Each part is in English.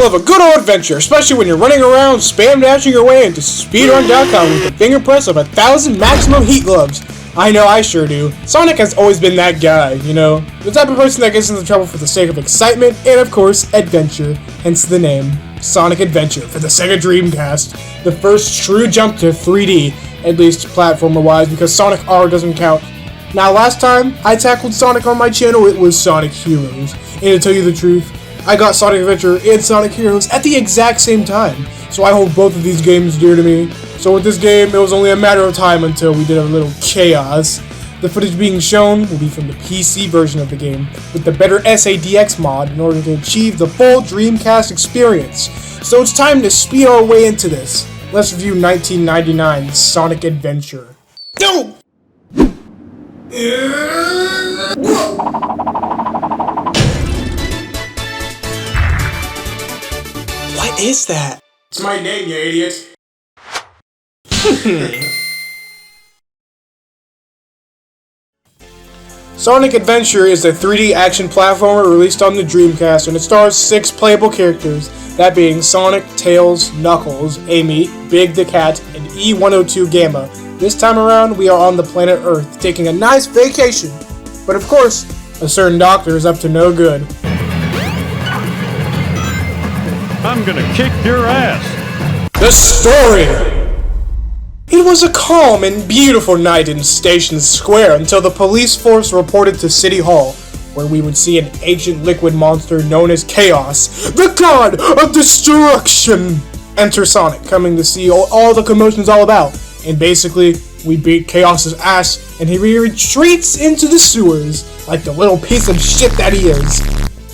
love a good old adventure, especially when you're running around spam dashing your way into speedrun.com with the finger press of 1,000 maximum heat gloves. I know, I sure do. Sonic has always been that guy, you know? The type of person that gets into trouble for the sake of excitement and, of course, adventure. Hence the name, Sonic Adventure for the Sega Dreamcast. The first true jump to 3D, at least platformer-wise, because Sonic R doesn't count. Now, last time I tackled Sonic on my channel, it was Sonic Heroes. And to tell you the truth, I got Sonic Adventure and Sonic Heroes at the exact same time. So I hold both of these games dear to me. So with this game, it was only a matter of time until we did a little chaos. The footage being shown will be from the PC version of the game, with the better SADX mod in order to achieve the full Dreamcast experience. So it's time to speed our way into this. Let's review 1999's Sonic Adventure. Go! What is that? It's my name, you idiot. Sonic Adventure is a 3D action platformer released on the Dreamcast, and it stars 6 playable characters, that being Sonic, Tails, Knuckles, Amy, Big the Cat, and E102 Gamma. This time around, we are on the planet Earth, taking a nice vacation. But of course, a certain doctor is up to no good. I'm gonna kick your ass. The story! It was a calm and beautiful night in Station Square until the police force reported to City Hall, where we would see an ancient liquid monster known as Chaos, the god of destruction! Enter Sonic, coming to see all the commotion's all about. And basically, we beat Chaos's ass, and he retreats into the sewers, like the little piece of shit that he is.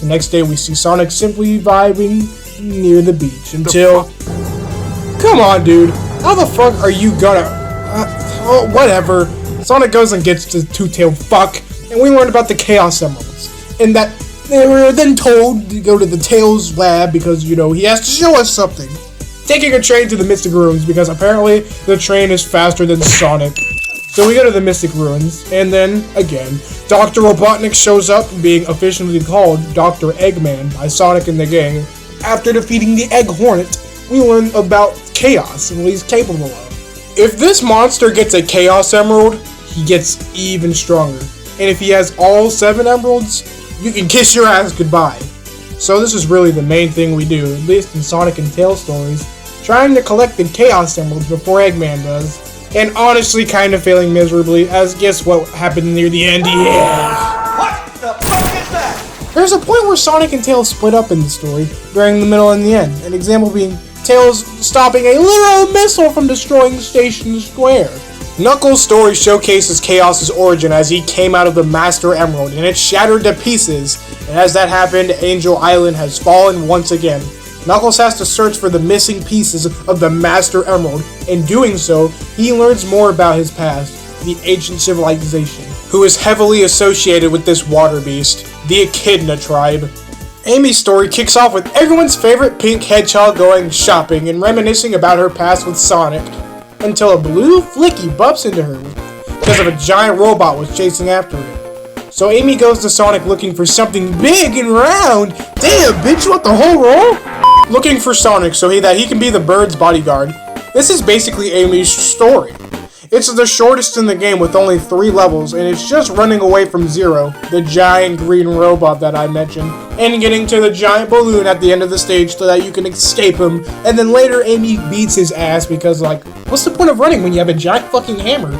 The next day, we see Sonic simply vibing near the beach until... Come on, dude. How the fuck are you gonna... whatever. Sonic goes and gets the two-tailed fuck, and we learned about the Chaos Emeralds. And that they were then told to go to the Tails lab because, you know, he has to show us something. Taking a train to the Mystic Ruins because apparently the train is faster than Sonic. So we go to the Mystic Ruins, and then, again, Dr. Robotnik shows up, being officially called Dr. Eggman by Sonic and the gang. After defeating the Egg Hornet, we learn about Chaos and what he's capable of. If this monster gets a Chaos Emerald, he gets even stronger. And if he has all 7 emeralds, you can kiss your ass goodbye. So this is really the main thing we do, at least in Sonic and Tails stories, trying to collect the Chaos Emeralds before Eggman does. And honestly kind of failing miserably, as guess what happened near the end? Yeah! What the fuck is that? There's a point where Sonic and Tails split up in the story, during the middle and the end. An example being Tails stopping a literal missile from destroying Station Square. Knuckles' story showcases Chaos' origin as he came out of the Master Emerald and it shattered to pieces, and as that happened, Angel Island has fallen once again. Knuckles has to search for the missing pieces of the Master Emerald. In doing so, he learns more about his past, the ancient civilization, who is heavily associated with this water beast, the Echidna tribe. Amy's story kicks off with everyone's favorite pink hedgehog going shopping and reminiscing about her past with Sonic, until a blue Flicky bumps into her because of a giant robot was chasing after it. So Amy goes to Sonic looking for something big and round. Damn, bitch, you want the whole roll? Looking for Sonic so that he can be the bird's bodyguard. This is basically Amy's story. It's the shortest in the game with only 3 levels, and it's just running away from Zero, the giant green robot that I mentioned, and getting to the giant balloon at the end of the stage so that you can escape him, and then later Amy beats his ass because, like, what's the point of running when you have a giant fucking hammer?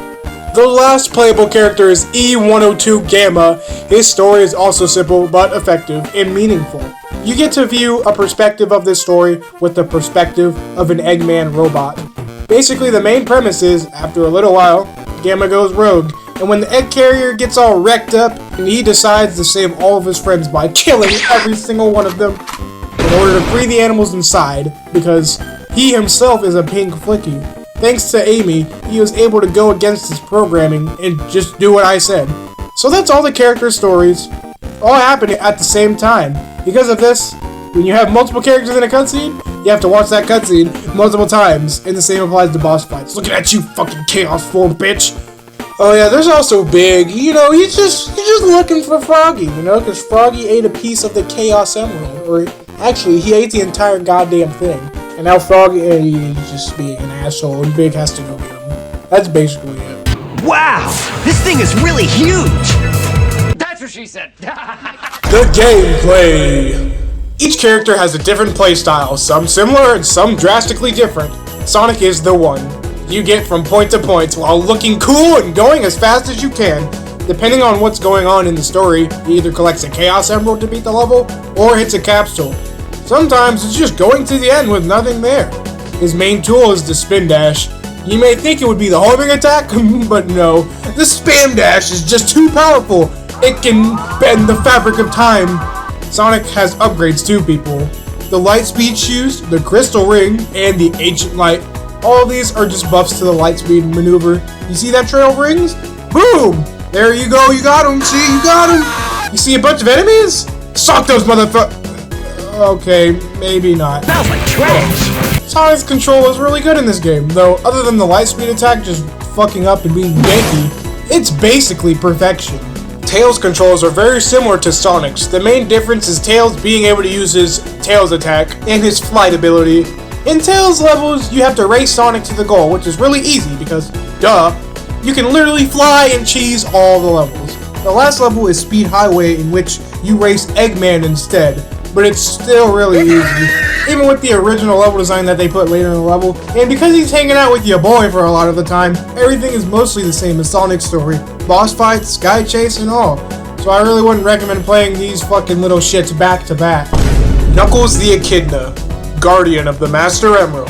The last playable character is E102 Gamma. His story is also simple but effective and meaningful. You get to view a perspective of this story with the perspective of an Eggman robot. Basically, the main premise is, after a little while, Gamma goes rogue, and when the egg carrier gets all wrecked up, he decides to save all of his friends by killing every single one of them in order to free the animals inside, because he himself is a pink Flicky. Thanks to Amy, he was able to go against his programming and just do what I said. So that's all the character stories, all happening at the same time. Because of this, when you have multiple characters in a cutscene, you have to watch that cutscene multiple times, and the same applies to boss fights. Looking at you, fucking Chaos Form, bitch! Oh yeah, there's also Big. You know, he's just looking for Froggy, you know, because Froggy ate a piece of the Chaos Emerald, or Actually, he ate the entire goddamn thing. And now Frog is just being an asshole and Big has to go get him. That's basically it. Wow, this thing is really huge. That's what she said. The gameplay! Each character has a different playstyle, some similar and some drastically different. Sonic is the one. You get from point to point while looking cool and going as fast as you can. Depending on what's going on in the story, he either collects a Chaos Emerald to beat the level, or hits a capsule. Sometimes it's just going to the end with nothing there. His main tool is the Spin Dash. You may think it would be the homing attack, but no. The Spam Dash is just too powerful. It can bend the fabric of time. Sonic has upgrades too, people. The Lightspeed Shoes, the Crystal Ring, and the Ancient Light. All of these are just buffs to the Lightspeed maneuver. You see that trail of rings? Boom! There you go, you got him, see, you got him! You see a bunch of enemies? Sock those motherfuckers! Okay, maybe not. Smells like trash. Sonic's control is really good in this game, though other than the Lightspeed attack just fucking up and being janky, it's basically perfection. Tails' controls are very similar to Sonic's. The main difference is Tails being able to use his Tails attack and his flight ability. In Tails levels, you have to race Sonic to the goal, which is really easy because, duh, you can literally fly and cheese all the levels. The last level is Speed Highway, in which you race Eggman instead, but it's still really easy, even with the original level design that they put later in the level. And because he's hanging out with your boy for a lot of the time, everything is mostly the same as Sonic's story. Boss fights, sky chase, and all. So I really wouldn't recommend playing these fucking little shits back to back. Knuckles the Echidna, Guardian of the Master Emerald.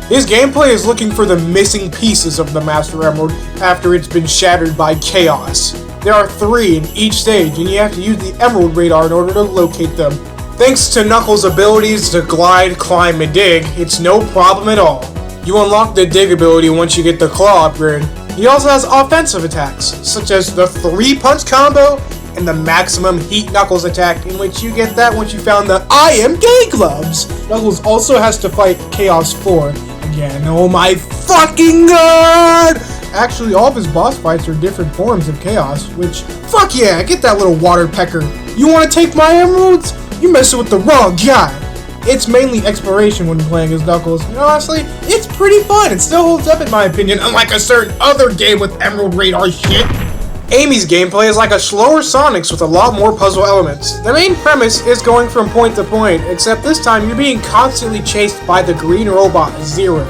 His gameplay is looking for the missing pieces of the Master Emerald after it's been shattered by chaos. There are 3 in each stage, and you have to use the Emerald Radar in order to locate them. Thanks to Knuckles' abilities to glide, climb, and dig, it's no problem at all. You unlock the dig ability once you get the claw upgrade. He also has offensive attacks, such as the 3-punch combo and the maximum heat Knuckles attack, in which you get that once you found the I am gay gloves. Knuckles also has to fight Chaos 4 again. Oh my fucking god! Actually, all of his boss fights are different forms of Chaos, which, fuck yeah, get that little water pecker. You wanna take my emeralds? You messing with the wrong guy. It's mainly exploration when playing as Knuckles, and honestly, it's pretty fun. It still holds up in my opinion, unlike a certain other game with Emerald Radar shit. Amy's gameplay is like a slower Sonic's with a lot more puzzle elements. The main premise is going from point to point, except this time you're being constantly chased by the green robot Zero.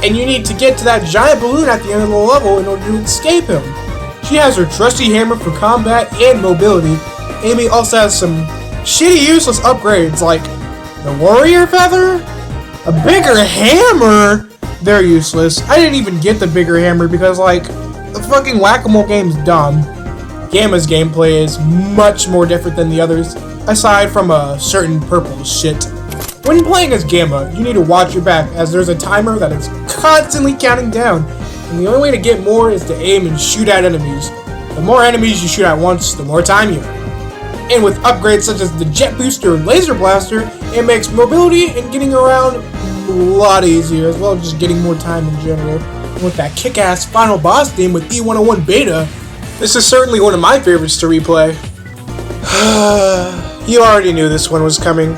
And you need to get to that giant balloon at the end of the level in order to escape him. She has her trusty hammer for combat and mobility. Amy also has some shitty useless upgrades like the warrior feather, a bigger hammer. They're useless. I didn't even get the bigger hammer because like the fucking whack-a-mole game's dumb. Gamma's gameplay is much more different than the others, aside from a certain purple shit. When playing as Gamma, you need to watch your back as there's a timer that is constantly counting down, and the only way to get more is to aim and shoot at enemies. The more enemies you shoot at once, the more time you earn. And with upgrades such as the Jet Booster and Laser Blaster, it makes mobility and getting around a lot easier, as well as just getting more time in general. And with that kick-ass final boss theme with E101 Beta, this is certainly one of my favorites to replay. You already knew this one was coming.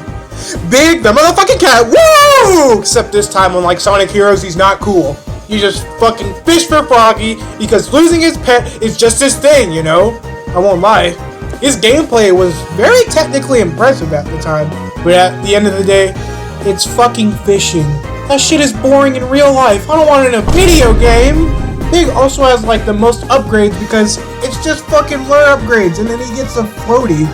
Big the motherfucking cat, woo! Except this time, unlike Sonic Heroes, he's not cool. You just fucking fish for Froggy because losing his pet is just his thing, you know? I won't lie. His gameplay was very technically impressive at the time, but at the end of the day, it's fucking fishing. That shit is boring in real life. I don't want it in a video game. Big also has like the most upgrades because it's just fucking flare upgrades, and then he gets a floaty.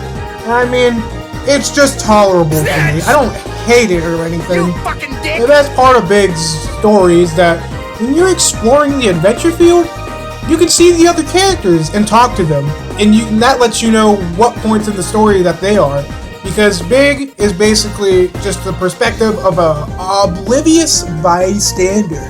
And I mean, it's just tolerable for me. I don't hate it or anything. You fucking dick! The best part of Big's story is that when you're exploring the adventure field, you can see the other characters and talk to them, and that lets you know what points in the story that they are. Because Big is basically just the perspective of a oblivious bystander.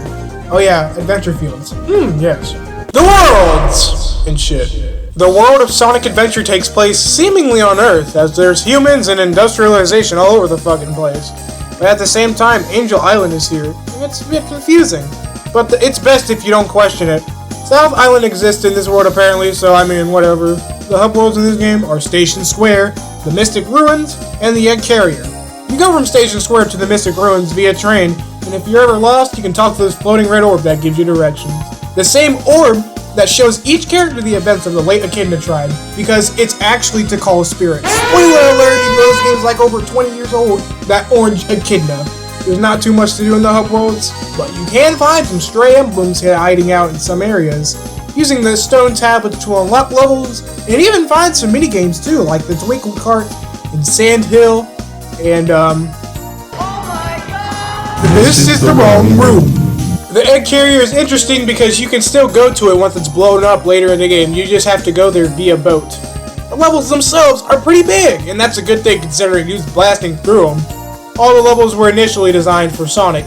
Oh yeah, adventure fields. Yes. The worlds and shit. The world of Sonic Adventure takes place seemingly on Earth, as there's humans and industrialization all over the fucking place. But at the same time, Angel Island is here. It's a bit confusing, but it's best if you don't question it. South Island exists in this world apparently, so I mean, whatever. The hub worlds in this game are Station Square, the Mystic Ruins, and the Egg Carrier. You go from Station Square to the Mystic Ruins via train, and if you're ever lost, you can talk to this floating red orb that gives you directions. The same orb that shows each character the events of the late Echidna tribe, because it's actually to call spirits. Spoiler alert, even though this game's like over 20 years old, that orange Echidna. There's not too much to do in the hub worlds, but you can find some stray emblems hiding out in some areas, using the stone tablets to unlock levels, and even find some minigames too, like the Twinkle Cart and Sand Hill, and this is the wrong room. The egg carrier is interesting because you can still go to it once it's blown up later in the game. You just have to go there via boat. The levels themselves are pretty big, and that's a good thing considering you was blasting through them. All the levels were initially designed for Sonic.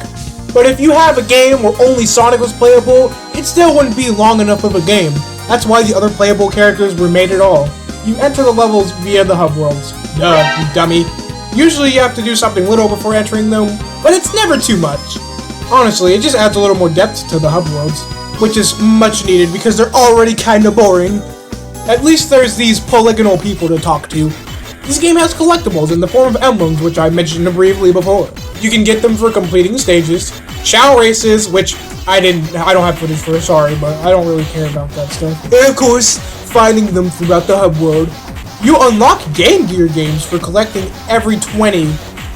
But if you have a game where only Sonic was playable, it still wouldn't be long enough of a game. That's why the other playable characters were made at all. You enter the levels via the hub worlds. Duh, you dummy. Usually you have to do something little before entering them, but it's never too much. Honestly, it just adds a little more depth to the hub worlds, which is much needed because they're already kinda boring. At least there's these polygonal people to talk to. This game has collectibles in the form of emblems, which I mentioned briefly before. You can get them for completing stages, chow races, which I don't have footage for, sorry, but I don't really care about that stuff. And of course, finding them throughout the hub world. You unlock Game Gear games for collecting every 20,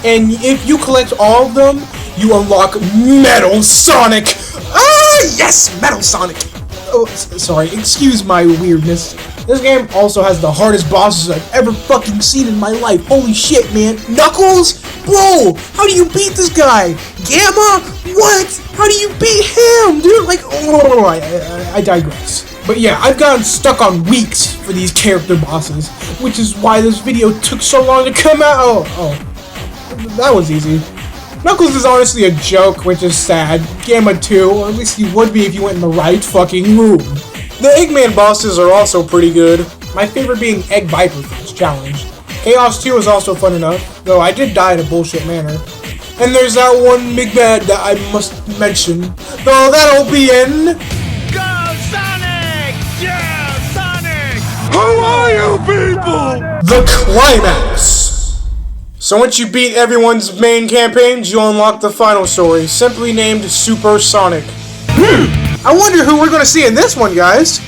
and if you collect all of them, you unlock Metal Sonic! Ah, yes, Metal Sonic! Oh, sorry, excuse my weirdness. This game also has the hardest bosses I've ever fucking seen in my life. Holy shit, man. Knuckles? Bro, how do you beat this guy? Gamma? What? How do you beat him, dude? Like, oh, I digress. But yeah, I've gotten stuck on weeks for these character bosses, which is why this video took so long to come out. Oh, that was easy. Knuckles is honestly a joke, which is sad. Gamma too, or at least he would be if you went in the right fucking room. The Eggman bosses are also pretty good, my favorite being Egg Viper for this challenge. Chaos 2 is also fun enough, though I did die in a bullshit manner. And there's that one big bad that I must mention, though that'll be in... Go Sonic! Yeah, Sonic! Who are you people? The Climax! So once you beat everyone's main campaigns, you unlock the final story, simply named Super Sonic. I wonder who we're gonna see in this one, guys.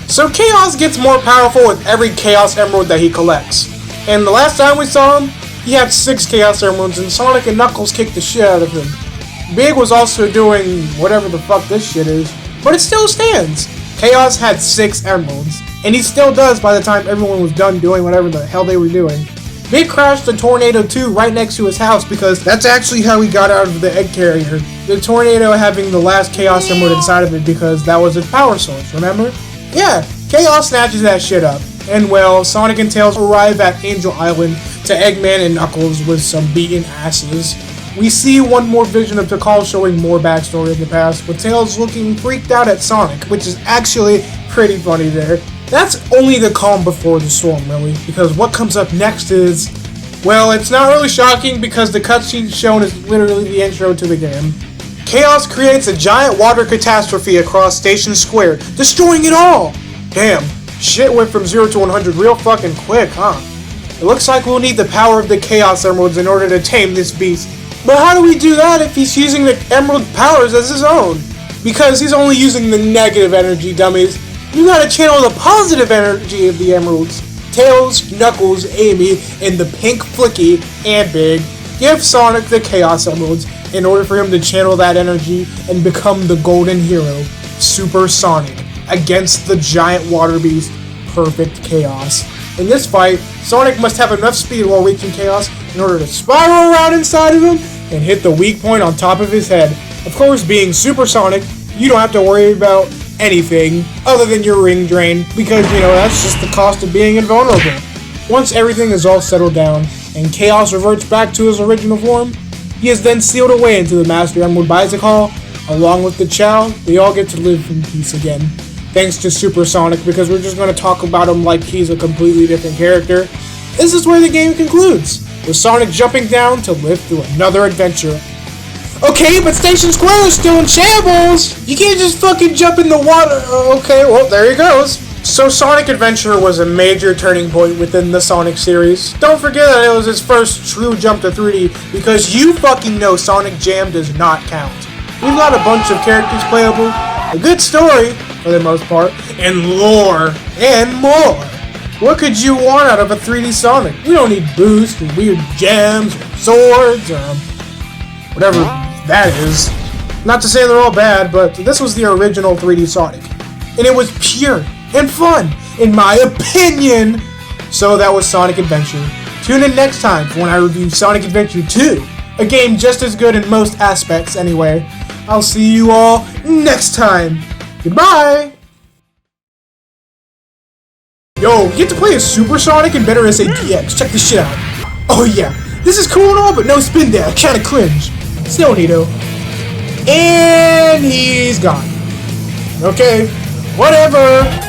So Chaos gets more powerful with every Chaos Emerald that he collects. And the last time we saw him, he had 6 Chaos Emeralds and Sonic and Knuckles kicked the shit out of him. Big was also doing whatever the fuck this shit is, but it still stands. Chaos had 6 Emeralds, and he still does by the time everyone was done doing whatever the hell they were doing. Big crashed the Tornado 2 right next to his house because that's actually how he got out of the egg carrier. The Tornado having the last Chaos Emerald inside of it because that was its power source, remember? Yeah, Chaos snatches that shit up. And well, Sonic and Tails arrive at Angel Island to Eggman and Knuckles with some beaten asses. We see one more vision of Tikal showing more backstory in the past, with Tails looking freaked out at Sonic, which is actually pretty funny there. That's only the calm before the storm, really, because what comes up next is... well, it's not really shocking because the cutscene shown is literally the intro to the game. Chaos creates a giant water catastrophe across Station Square, destroying it all! Damn, shit went from 0 to 100 real fucking quick, huh? It looks like we'll need the power of the Chaos Emeralds in order to tame this beast. But how do we do that if he's using the Emerald powers as his own? Because he's only using the negative energy, dummies. You gotta channel the positive energy of the Emeralds. Tails, Knuckles, Amy, and the Pink Flicky, and Big give Sonic the Chaos Emeralds in order for him to channel that energy and become the golden hero, Super Sonic, against the giant water beast, Perfect Chaos. In this fight, Sonic must have enough speed while reaching Chaos in order to spiral around inside of him and hit the weak point on top of his head. Of course, being Super Sonic, you don't have to worry about anything other than your ring drain, because, you know, that's just the cost of being invulnerable. Once everything is all settled down, and Chaos reverts back to his original form, he is then sealed away into the Master Emerald Bicycle. Along with the Chow, they all get to live in peace again. Thanks to Super Sonic, because we're just going to talk about him like he's a completely different character. This is where the game concludes, with Sonic jumping down to live through another adventure. Okay, but Station Square is still in shambles! You can't just fucking jump in the water. Okay, well, there he goes. So Sonic Adventure was a major turning point within the Sonic series. Don't forget that it was its first true jump to 3D, because you fucking know Sonic Jam does not count. We've got a bunch of characters playable, a good story, for the most part, and lore, and more. What could you want out of a 3D Sonic? We don't need boosts, or weird gems, or swords, or whatever that is. Not to say they're all bad, but this was the original 3D Sonic. And it was pure and fun, in my opinion. So that was Sonic Adventure. Tune in next time for when I review Sonic Adventure 2, a game just as good in most aspects anyway. I'll see you all next time. Goodbye! Yo, we get to play as Super Sonic and better as a DX. Check this shit out. Oh yeah, this is cool and all, but no spin dash. Kinda cringe. Still neato. And he's gone. Okay, whatever.